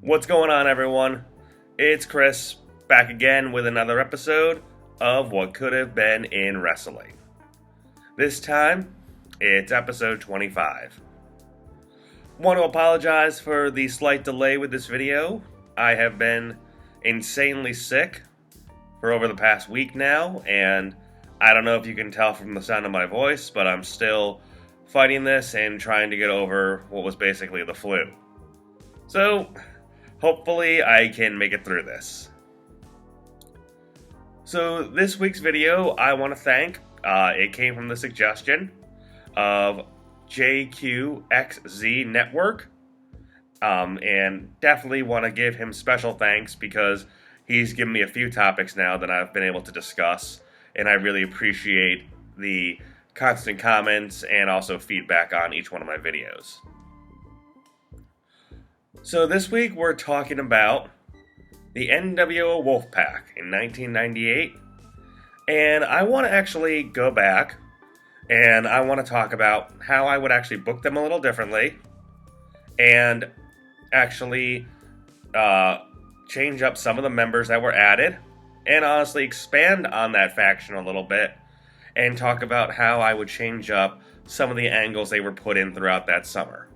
What's going on, everyone? It's Chris, back again with another episode of What Could Have Been in Wrestling. This time, it's episode 25. Want to apologize for the slight delay with this video. I have been insanely sick for over the past week now, and I don't know if you can tell from the sound of my voice, but I'm still fighting this and trying to get over what was basically the flu. So, hopefully I can make it through this. So this week's video, I want to thank, it came from the suggestion of JQXZ Network, and definitely want to give him special thanks because he's given me a few topics now that I've been able to discuss, and I really appreciate the constant comments and also feedback on each one of my videos. So this week we're talking about the nWo Wolfpac in 1998, and I want to actually go back and I want to talk about how I would actually book them a little differently and actually change up some of the members that were added and honestly expand on that faction a little bit and talk about how I would change up some of the angles they were put in throughout that summer.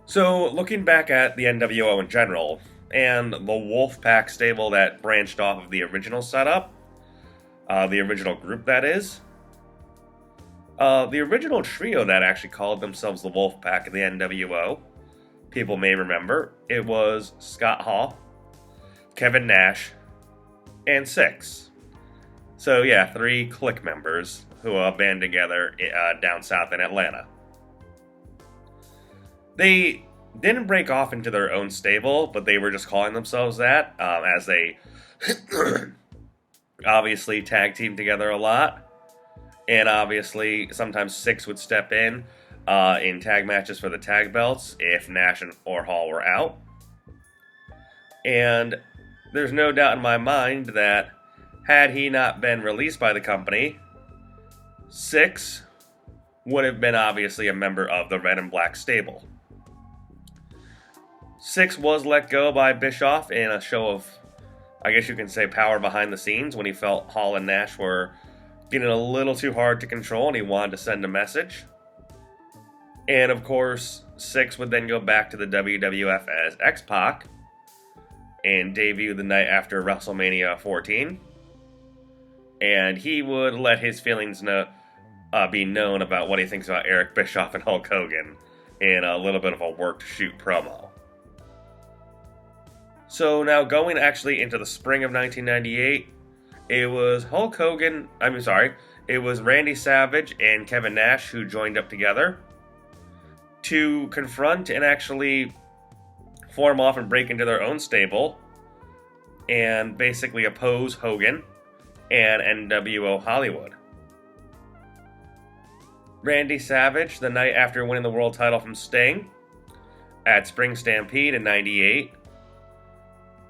So, looking back at the nWo in general, and the Wolfpac stable that branched off of the original setup, the original group that is, the original trio that actually called themselves the Wolfpac of the nWo, people may remember, it was Scott Hall, Kevin Nash, and Six. So yeah, 3 Clique members who band together down south in Atlanta. They didn't break off into their own stable, but they were just calling themselves that, as they obviously tag team together a lot. And obviously, sometimes Six would step in tag matches for the tag belts if Nash or Hall were out. And there's no doubt in my mind that had he not been released by the company, Six would have been obviously a member of the Red and Black stable. Six was let go by Bischoff in a show of, I guess you can say, power behind the scenes when he felt Hall and Nash were getting a little too hard to control and he wanted to send a message. And of course, Six would then go back to the WWF as X-Pac and debut the night after WrestleMania 14. And he would let his feelings be known about what he thinks about Eric Bischoff and Hulk Hogan in a little bit of a work-to-shoot promo. So now going actually into the spring of 1998, it was it was Randy Savage and Kevin Nash who joined up together to confront and actually form off and break into their own stable and basically oppose Hogan and nWo Hollywood. Randy Savage, the night after winning the world title from Sting at Spring Stampede in 98,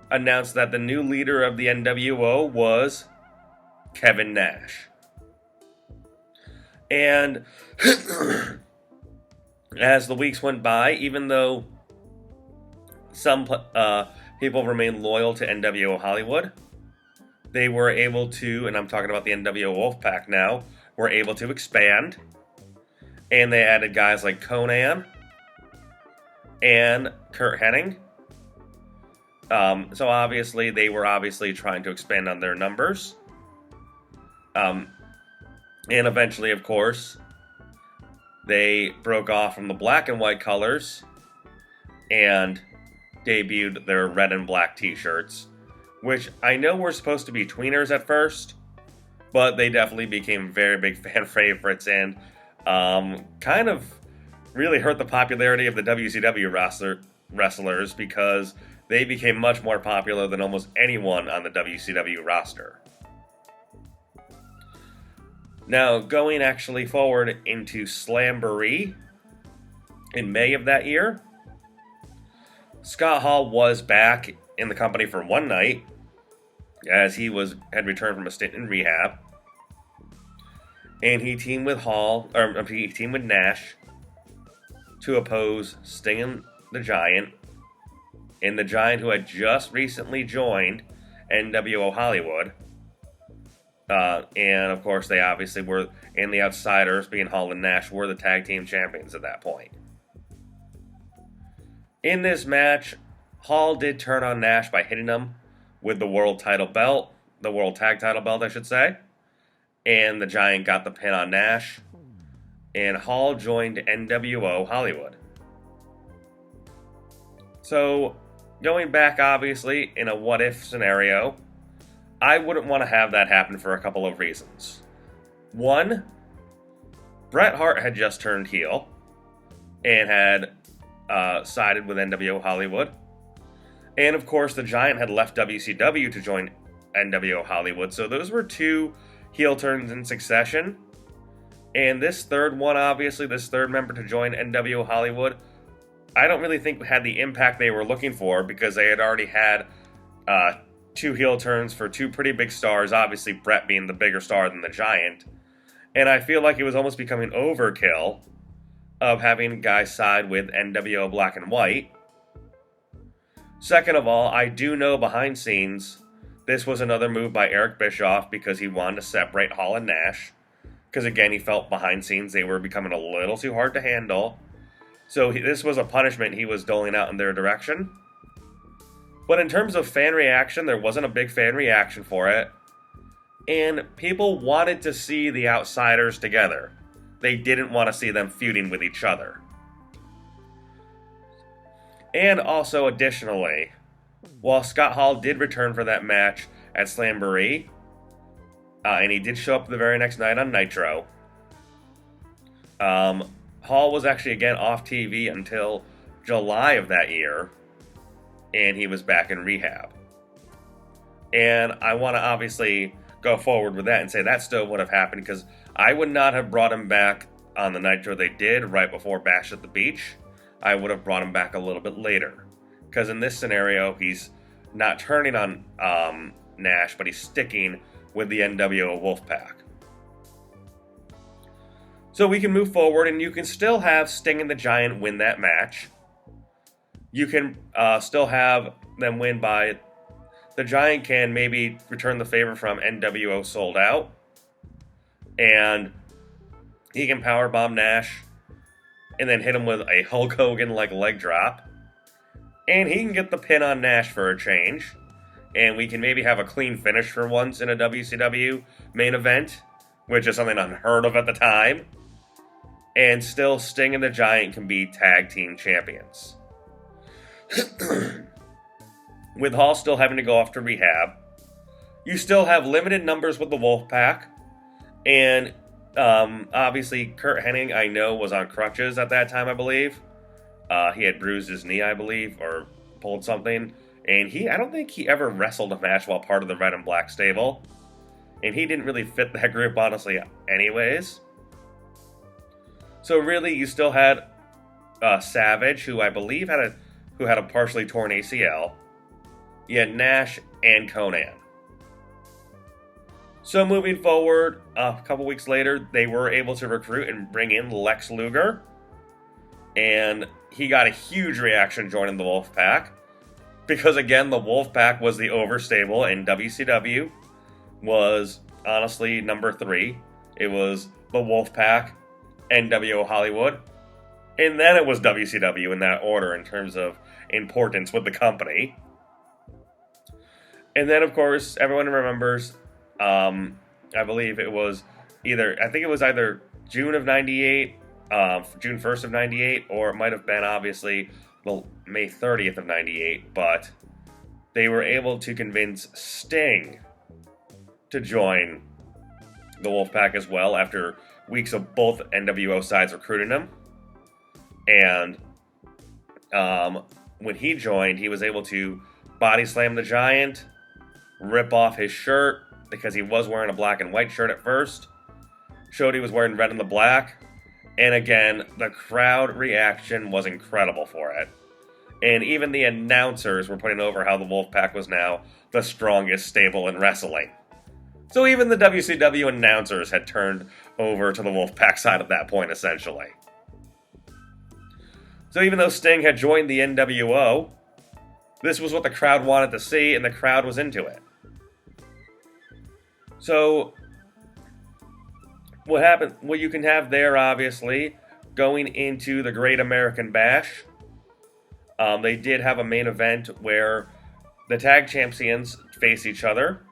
announced that the new leader of the nWo was Kevin Nash. And as the weeks went by, even though some people remained loyal to nWo Hollywood, they were able to, and I'm talking about the nWo Wolfpac now, were able to expand. And they added guys like Conan and Kurt Hennig. So obviously, they were trying to expand on their numbers. And eventually, of course, they broke off from the black and white colors and debuted their red and black t-shirts, which I know were supposed to be tweeners at first, but they definitely became very big fan favorites and kind of really hurt the popularity of the WCW wrestlers because they became much more popular than almost anyone on the WCW roster. Now, going actually forward into Slamboree in May of that year, Scott Hall was back in the company for one night, as he had returned from a stint in rehab. And he teamed with Nash to oppose Sting the Giant, and the Giant who had just recently joined nWo Hollywood. And of course, they obviously were, and the Outsiders, being Hall and Nash, were the tag team champions at that point. In this match, Hall did turn on Nash by hitting him with the world title belt, the world tag title belt, I should say. And the Giant got the pin on Nash. And Hall joined nWo Hollywood. So, going back, obviously, in a what-if scenario, I wouldn't want to have that happen for a couple of reasons. One, Bret Hart had just turned heel and had sided with nWo Hollywood. And of course, the Giant had left WCW to join nWo Hollywood. So those were two heel turns in succession. And this third one, obviously, this third member to join nWo Hollywood, I don't really think had the impact they were looking for, because they had already had two heel turns for two pretty big stars, obviously Bret being the bigger star than the Giant. And I feel like it was almost becoming overkill of having guys side with nWo Black and White. Second of all, I do know behind scenes this was another move by Eric Bischoff because he wanted to separate Hall and Nash. Because again, he felt behind scenes they were becoming a little too hard to handle. So this was a punishment he was doling out in their direction. But in terms of fan reaction, there wasn't a big fan reaction for it. And people wanted to see the Outsiders together. They didn't want to see them feuding with each other. And also, additionally, while Scott Hall did return for that match at Slamboree, and he did show up the very next night on Nitro, Hall was actually again off TV until July of that year, and he was back in rehab. And I want to obviously go forward with that and say that still would have happened, because I would not have brought him back on the Nitro they did right before Bash at the Beach. I would have brought him back a little bit later, because in this scenario he's not turning on Nash, but he's sticking with the nWo Wolfpac. So we can move forward, and you can still have Sting and the Giant win that match. You can still have them win by... The Giant can maybe return the favor from nWo Sold Out, and he can powerbomb Nash and then hit him with a Hulk Hogan-like leg drop. And he can get the pin on Nash for a change. And we can maybe have a clean finish for once in a WCW main event, which is something unheard of at the time. And still, Sting and the Giant can be tag team champions. With Hall still having to go off to rehab, you still have limited numbers with the Wolfpac. And obviously, Kurt Hennig, I know, was on crutches at that time, I believe. He had bruised his knee, I believe, or pulled something. And I don't think he ever wrestled a match while part of the Red and Black stable. And he didn't really fit that group, honestly, anyways. So really, you still had Savage, who I believe had a partially torn ACL. You had Nash and Conan. So moving forward, a couple weeks later, they were able to recruit and bring in Lex Luger. And he got a huge reaction joining the Wolfpac. Because again, the Wolfpac was the overstable, and WCW was honestly number 3. It was the Wolfpac, nWo Hollywood, and then it was WCW in that order in terms of importance with the company. And then, of course, everyone remembers, I believe it was either June of 98, June 1st of 98, or it might have been, obviously, May 30th of 98, but they were able to convince Sting to join the Wolfpac as well after weeks of both nWo sides recruiting him. And when he joined, he was able to body slam the Giant, rip off his shirt, because he was wearing a black and white shirt at first, showed he was wearing red and the black, and again, the crowd reaction was incredible for it. And even the announcers were putting over how the Wolfpac was now the strongest stable in wrestling. So even the WCW announcers had turned over to the Wolfpac side at that point, essentially. So even though Sting had joined the nWo, this was what the crowd wanted to see, and the crowd was into it. So what you can have there, obviously, going into the Great American Bash, they did have a main event where the tag champions face each other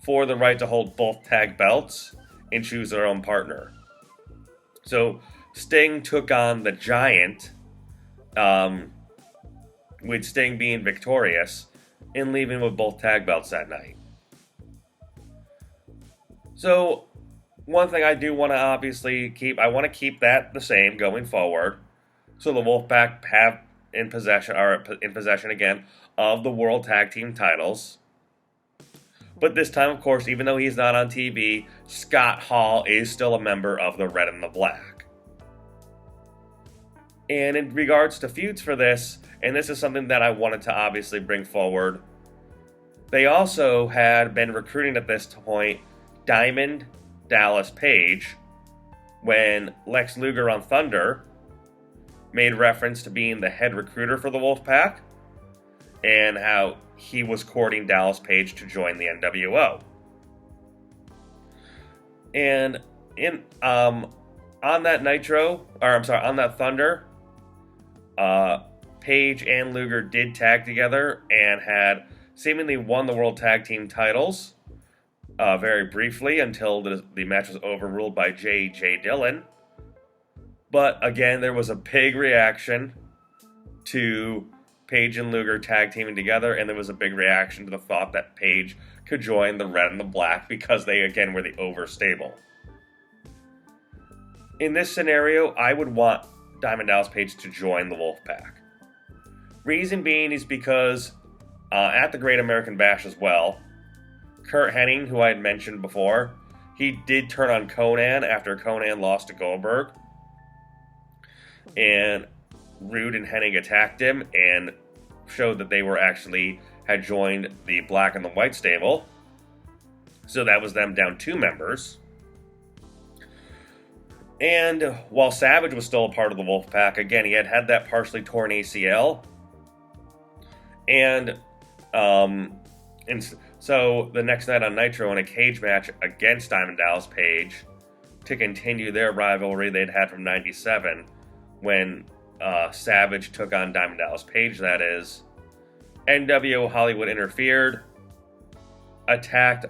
for the right to hold both tag belts and choose their own partner. So Sting took on the Giant, with Sting being victorious and leaving with both tag belts that night. So one thing I do want to obviously keep, I want to keep that the same going forward. So the Wolfpac have in possession again of the World Tag Team titles. But this time, of course, even though he's not on TV, Scott Hall is still a member of the Red and the Black. And in regards to feuds for this, and this is something that I wanted to obviously bring forward, they also had been recruiting at this point Diamond Dallas Page when Lex Luger on Thunder made reference to being the head recruiter for the Wolfpac and how he was courting Dallas Page to join the nWo. And on that Thunder, Page and Luger did tag together and had seemingly won the World Tag Team titles very briefly until the match was overruled by J.J. Dillon. But again, there was a big reaction to Page and Luger tag teaming together, and there was a big reaction to the thought that Page could join the Red and the Black because they, again, were the overstable. In this scenario, I would want Diamond Dallas Page to join the Wolfpac. Reason being is because at the Great American Bash as well, Kurt Hennig, who I had mentioned before, he did turn on Conan after Conan lost to Goldberg. And Rude and Hennig attacked him and showed that they had joined the Black and the White stable. So that was them down 2 members. And while Savage was still a part of the Wolfpac, again, he had that partially torn ACL. And so the next night on Nitro in a cage match against Diamond Dallas Page to continue their rivalry they'd had from 97 when Savage took on Diamond Dallas Page, that is, nWo Hollywood interfered, attacked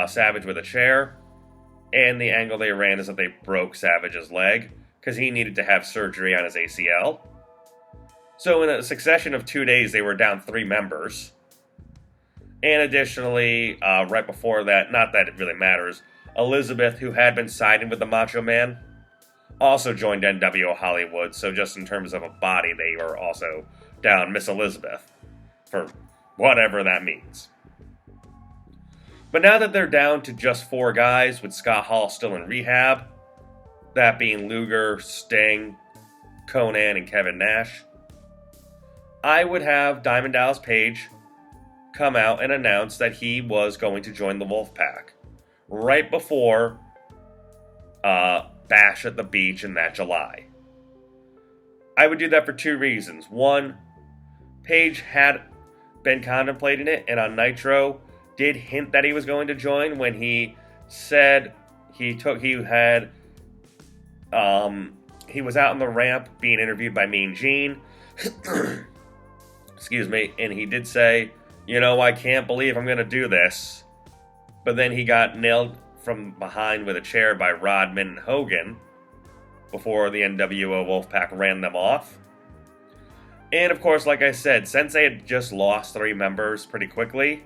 Savage with a chair, and the angle they ran is that they broke Savage's leg because he needed to have surgery on his ACL. So in a succession of 2 days, they were down 3 members. And additionally, right before that, not that it really matters, Elizabeth, who had been siding with the Macho Man, also joined nWo Hollywood. So just in terms of a body, they were also down Miss Elizabeth, for whatever that means. But now that they're down to just 4 guys, with Scott Hall still in rehab, that being Luger, Sting, Conan, and Kevin Nash, I would have Diamond Dallas Page come out and announce that he was going to join the Wolfpac right before Bash at the Beach in that July. I would do that for 2 reasons. One, Page had been contemplating it, and on Nitro did hint that he was going to join when he said he was out on the ramp being interviewed by Mean Gene. Excuse me, and he did say, I can't believe I'm going to do this. But then he got nailed from behind with a chair by Rodman and Hogan before the nWo Wolfpac ran them off. And of course, like I said, since they had just lost 3 members pretty quickly,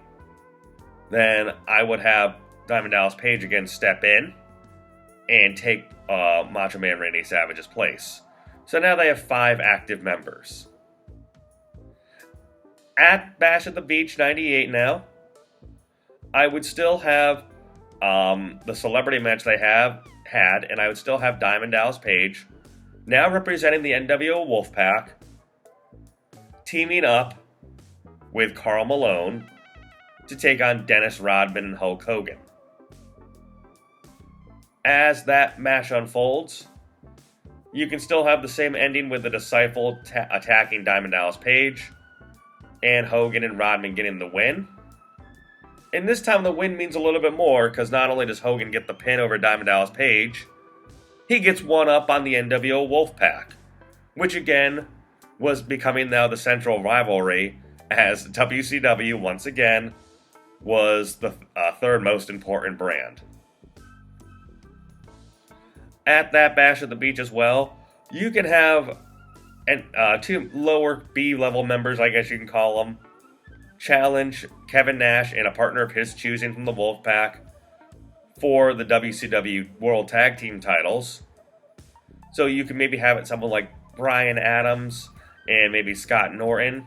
then I would have Diamond Dallas Page again step in and take Macho Man Randy Savage's place. So now they have 5 active members. At Bash at the Beach 98 now, I would still have the celebrity match they had, and I would still have Diamond Dallas Page, now representing the nWo Wolfpac, teaming up with Karl Malone to take on Dennis Rodman and Hulk Hogan. As that match unfolds, You can still have the same ending with the Disciple attacking Diamond Dallas Page, and Hogan and Rodman getting the win. And this time the win means a little bit more, because not only does Hogan get the pin over Diamond Dallas Page, he gets one up on the nWo Wolfpac, which again was becoming now the central rivalry, as WCW once again was the third most important brand. At that Bash at the Beach as well, you can have two lower B-level members, I guess you can call them, challenge Kevin Nash and a partner of his choosing from the Wolfpac for the WCW World Tag Team titles. So you can maybe have it someone like Bryan Adams and maybe Scott Norton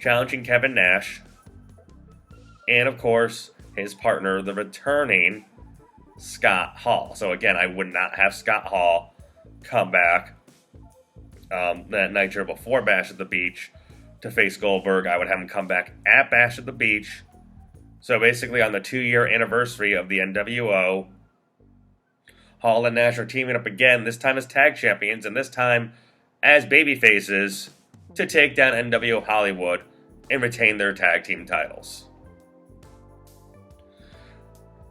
challenging Kevin Nash. And of course, his partner, the returning Scott Hall. So again, I would not have Scott Hall come back that Nitro before Bash at the Beach to face Goldberg. I would have him come back at Bash at the Beach. So basically on the 2-year anniversary of the nWo, Hall and Nash are teaming up again, this time as tag champions, and this time as babyfaces, to take down nWo Hollywood and retain their tag team titles.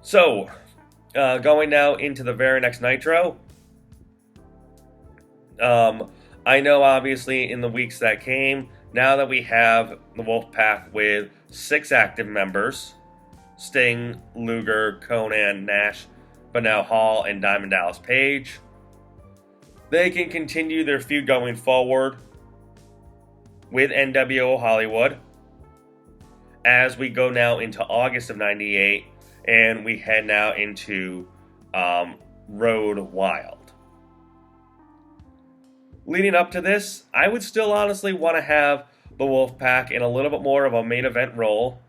So, going now into the very next Nitro, I know obviously in the weeks that came, now that we have the Wolfpac with 6 active members, Sting, Luger, Conan, Nash, but now Hall and Diamond Dallas Page, they can continue their feud going forward with nWo Hollywood as we go now into August of '98 and we head now into Road Wild. Leading up to this, I would still honestly want to have the Wolfpac in a little bit more of a main event role,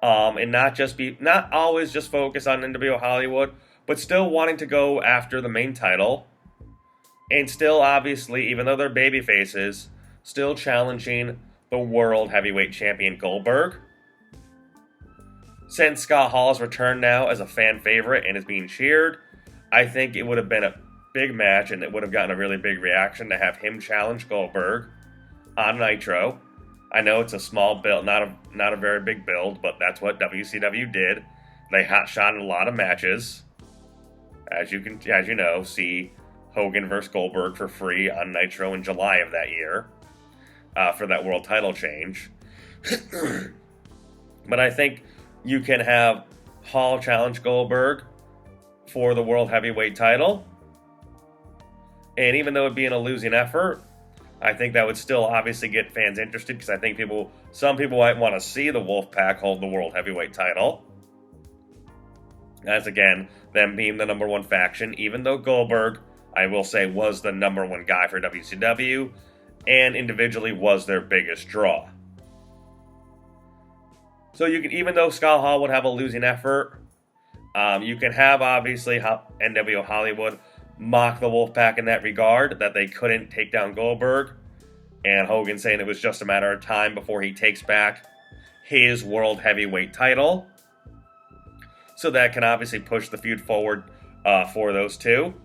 and not always just focus on nWo Hollywood, but still wanting to go after the main title, and still obviously, even though they're baby faces, still challenging the World Heavyweight Champion Goldberg. Since Scott Hall's return now as a fan favorite and is being cheered, I think it would have been a big match and it would have gotten a really big reaction to have him challenge Goldberg on Nitro. I know it's a small build, not a very big build, but that's what WCW did. They hotshotted a lot of matches. As you know, see Hogan vs. Goldberg for free on Nitro in July of that year for that world title change. But I think you can have Hall challenge Goldberg for the World Heavyweight title. And even though it'd be in a losing effort, I think that would still obviously get fans interested, because I think some people might want to see the Wolfpac hold the World Heavyweight title. As again, them being the number one faction, even though Goldberg, I will say, was the number one guy for WCW, and individually was their biggest draw. So you can, even though Scott Hall would have a losing effort, you can have obviously nWo Hollywood mock the Wolfpac in that regard, that they couldn't take down Goldberg, and Hogan saying it was just a matter of time before he takes back his World Heavyweight title. So that can obviously push the feud forward for those two.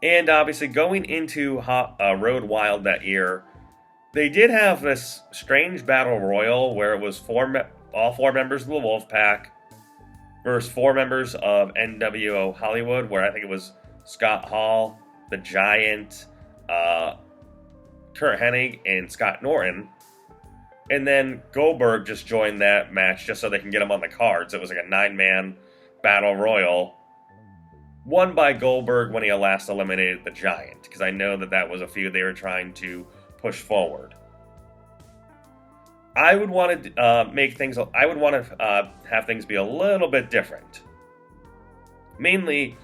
And obviously going into Road Wild that year, they did have this strange battle royal where it was all 4 members of the Wolfpac versus 4 members of nWo Hollywood, where I think it was Scott Hall, the Giant, Kurt Hennig, and Scott Norton. And then Goldberg just joined that match just so they can get him on the cards. It was like a 9-man battle royal, won by Goldberg when he last eliminated the Giant, because I know that was a feud they were trying to push forward. I would want to have things be a little bit different. Mainly,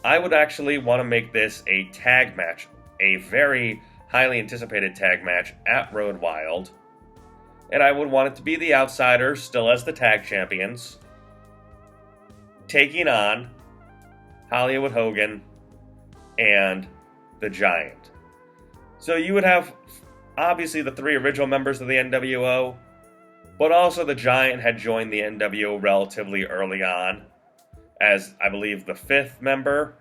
I would actually want to make this a tag match, a very highly anticipated tag match at Road Wild. And I would want it to be the Outsiders, still as the tag champions, taking on Hollywood Hogan and the Giant. So you would have, obviously, the 3 original members of the nWo, but also the Giant had joined the nWo relatively early on, as I believe the 5th member,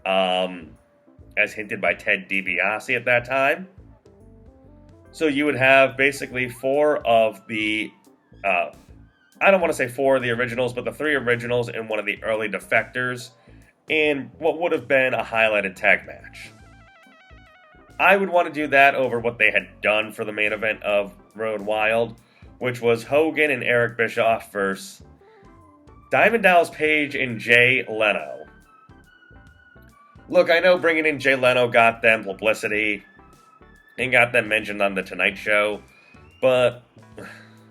as hinted by Ted DiBiase at that time. So you would have basically four of the, I don't want to say four of the originals, but the three originals and one of the early defectors in what would have been a highlighted tag match. I would want to do that over what they had done for the main event of Road Wild, which was Hogan and Eric Bischoff versus Diamond Dallas Page and Jay Leno. Look, I know bringing in Jay Leno got them publicity and got them mentioned on The Tonight Show, but,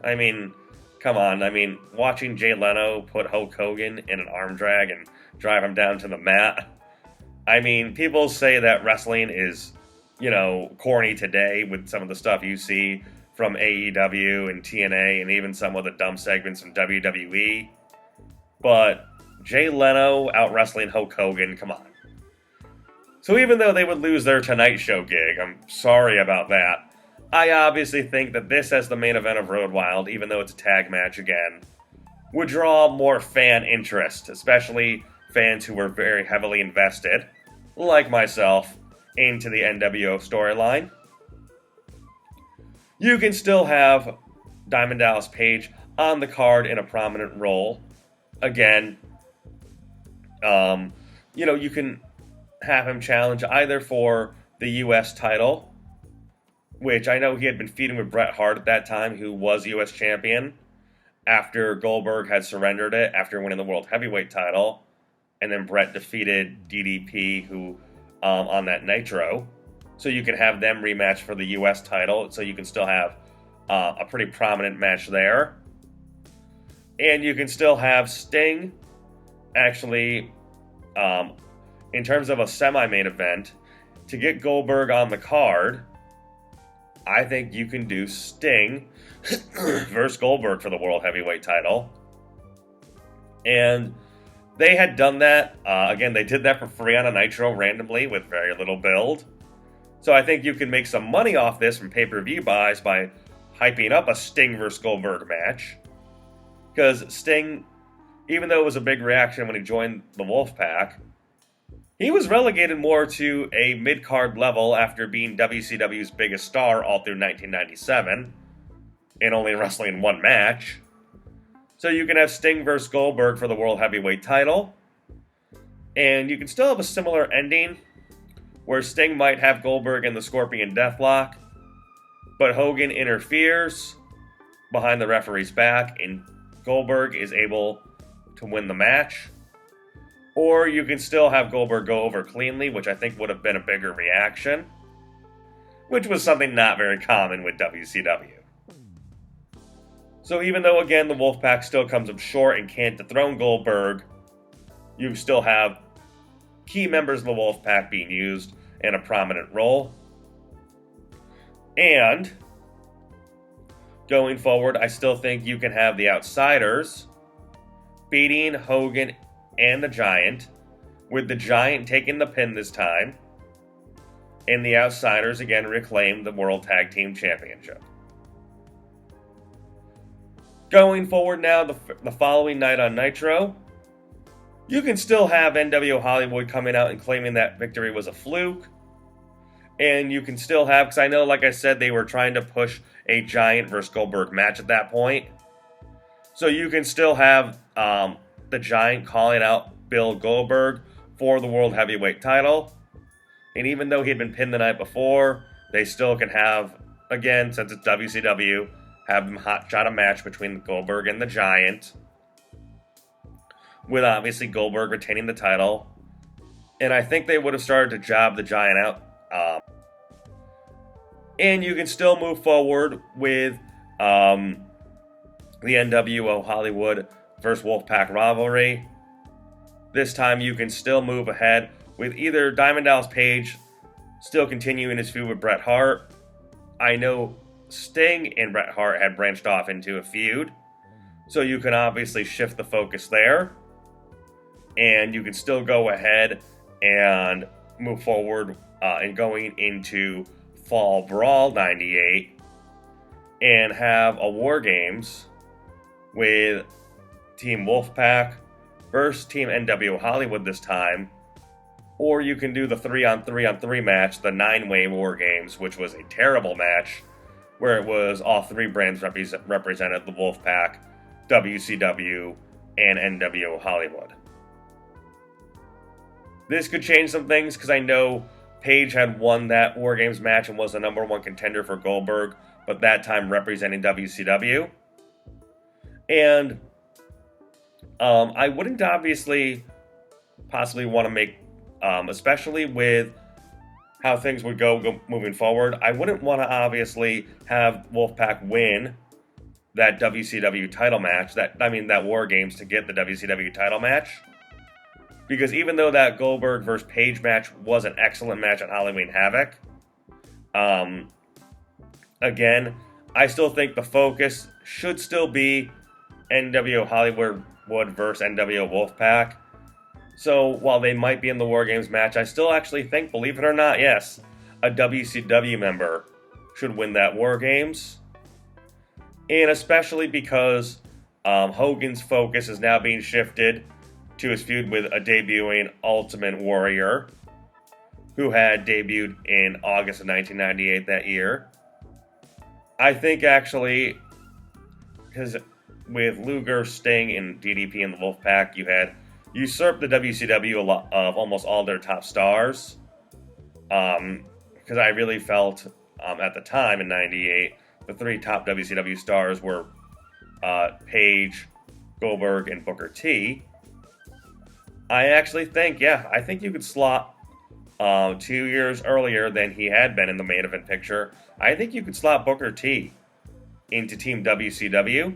I mean, come on. I mean, watching Jay Leno put Hulk Hogan in an arm drag and drive him down to the mat, I mean, people say that wrestling is, you know, corny today with some of the stuff you see from AEW and TNA and even some of the dumb segments from WWE, but Jay Leno out wrestling Hulk Hogan, come on. So even though they would lose their Tonight Show gig, I'm sorry about that, I obviously think that this as the main event of Road Wild, even though it's a tag match again, would draw more fan interest, especially fans who were very heavily invested, like myself, into the nWo storyline. You can still have Diamond Dallas Page on the card in a prominent role. Again, you know, you can have him challenge either for the U.S. title, which I know he had been feuding with Bret Hart at that time, who was U.S. champion, after Goldberg had surrendered it after winning the World Heavyweight title, and then Bret defeated DDP, who on that Nitro. So you can have them rematch for the U.S. title, so you can still have a pretty prominent match there. And you can still have Sting, actually, in terms of a semi-main event, to get Goldberg on the card. I think you can do Sting versus Goldberg for the World Heavyweight title. And they had done that. Again, they did that for free on a Nitro randomly with very little build. So I think you can make some money off this from pay-per-view buys by hyping up a Sting versus Goldberg match. Because Sting, even though it was a big reaction when he joined the Wolfpac, he was relegated more to a mid-card level after being WCW's biggest star all through 1997 and only wrestling one match. So you can have Sting versus Goldberg for the World Heavyweight title, and you can still have a similar ending where Sting might have Goldberg in the Scorpion Deathlock, but Hogan interferes behind the referee's back and Goldberg is able to win the match. Or you can still have Goldberg go over cleanly, which I think would have been a bigger reaction, which was something not very common with WCW. So even though, again, the Wolfpac still comes up short and can't dethrone Goldberg, you still have key members of the Wolfpac being used in a prominent role. And going forward, I still think you can have the Outsiders beating Hogan and the Giant, with the Giant taking the pin this time, and the Outsiders again reclaim the World Tag Team Championship. Going forward now, the following night on Nitro, you can still have nWo Hollywood coming out and claiming that victory was a fluke, and you can still have, because I know, like I said, they were trying to push a Giant versus Goldberg match at that point, so you can still have the Giant calling out Bill Goldberg for the World Heavyweight title. And even though he had been pinned the night before, they still can have, again, since it's WCW, have them hotshot a match between Goldberg and the Giant, with obviously Goldberg retaining the title. And I think they would have started to job the Giant out. And you can still move forward with the nWo Hollywood versus Wolfpac rivalry. This time you can still move ahead with either Diamond Dallas Page still continuing his feud with Bret Hart. I know Sting and Bret Hart had branched off into a feud, so you can obviously shift the focus there. And you can still go ahead and move forward and going into Fall Brawl 98 and have a War Games with Team Wolfpac versus Team nWo Hollywood this time, Or you can do the 3-on-3-on-3 match, the 9-way War Games, which was a terrible match, where it was all three brands represented, the Wolfpac, WCW, and nWo Hollywood. This could change some things, because I know Paige had won that War Games match and was the #1 contender for Goldberg, but that time representing WCW. And I wouldn't obviously possibly want to make, especially with how things would go moving forward, I wouldn't want to obviously have Wolfpac win that WCW title match, that War Games to get the WCW title match. Because even though that Goldberg versus Paige match was an excellent match on Halloween Havoc, again, I still think the focus should still be nWo Hollywood versus nWo Wolfpac. So while they might be in the War Games match, I still actually think, believe it or not, yes, a WCW member should win that War Games. And especially because Hogan's focus is now being shifted to his feud with a debuting Ultimate Warrior, who had debuted in August of 1998 that year. I think actually, because with Luger, Sting, and DDP in the Wolfpac, you had usurped the WCW of almost all their top stars. Because I really felt at the time in '98, the three top WCW stars were Paige, Goldberg, and Booker T. I actually think, I think you could slot 2 years earlier than he had been in the main event picture. I think you could slot Booker T into Team WCW.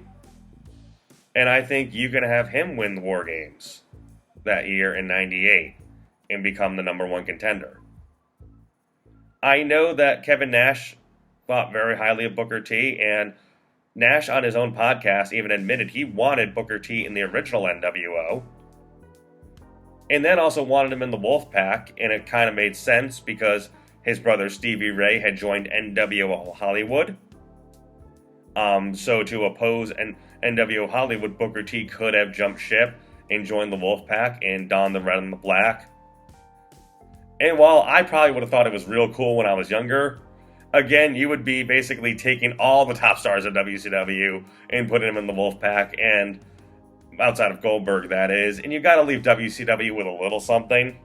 And I think you can have him win the War Games that year in '98 and become the #1 contender. I know that Kevin Nash thought very highly of Booker T, and Nash on his own podcast even admitted he wanted Booker T in the original nWo. And then also wanted him in the Wolfpac, and it kind of made sense because his brother Stevie Ray had joined nWo Hollywood. So to oppose nWo Hollywood, Booker T could have jumped ship and joined the Wolfpac and donned the red and the black. And while I probably would have thought it was real cool when I was younger, again, you would be basically taking all the top stars of WCW and putting them in the Wolfpac, and outside of Goldberg, that is, and you got to leave WCW with a little something.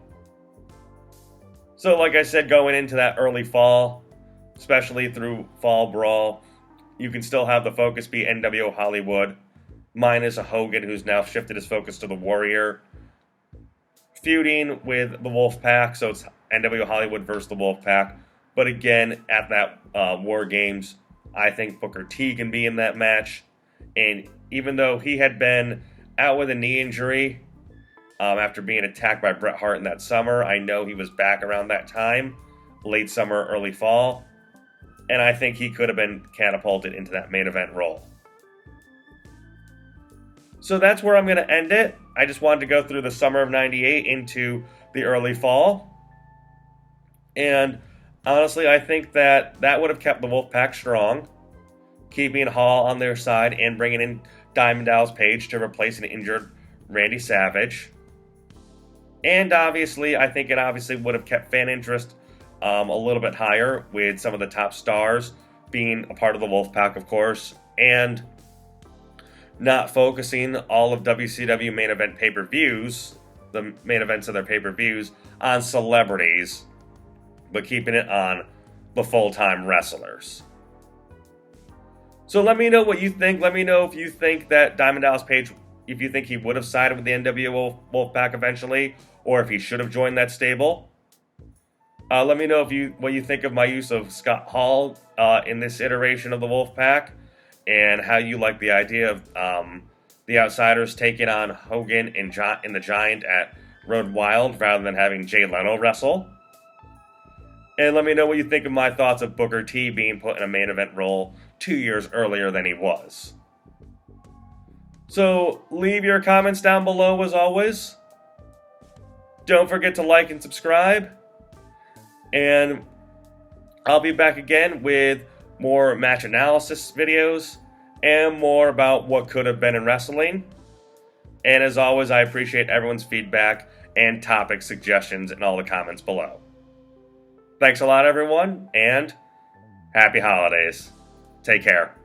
So like I said, going into that early fall, especially through Fall Brawl, you can still have the focus be nWo Hollywood, minus a Hogan who's now shifted his focus to the Warrior, feuding with the Wolfpac, so it's nWo Hollywood versus the Wolfpac. But again, at that War Games, I think Booker T can be in that match. And even though he had been out with a knee injury after being attacked by Bret Hart in that summer, I know he was back around that time, late summer, early fall. And I think he could have been catapulted into that main event role. So that's where I'm going to end it. I just wanted to go through the summer of '98 into the early fall. And honestly, I think that would have kept the Wolfpac strong, keeping Hall on their side and bringing in Diamond Dallas Page to replace an injured Randy Savage. And obviously, I think it would have kept fan interest a little bit higher, with some of the top stars being a part of the Wolfpac, of course, and not focusing all of WCW main event pay-per-views, the main events of their pay-per-views, on celebrities, but keeping it on the full-time wrestlers. So let me know what you think. Let me know if you think that Diamond Dallas Page, if you think he would have sided with the nWo Wolfpac eventually, or if he should have joined that stable. Let me know what you think of my use of Scott Hall in this iteration of the Wolfpac, and how you like the idea of the Outsiders taking on Hogan and the Giant at Road Wild rather than having Jay Leno wrestle. And let me know what you think of my thoughts of Booker T being put in a main event role 2 years earlier than he was. So leave your comments down below as always. Don't forget to like and subscribe. And I'll be back again with more match analysis videos and more about what could have been in wrestling. And as always, I appreciate everyone's feedback and topic suggestions in all the comments below. Thanks a lot, everyone, and happy holidays. Take care.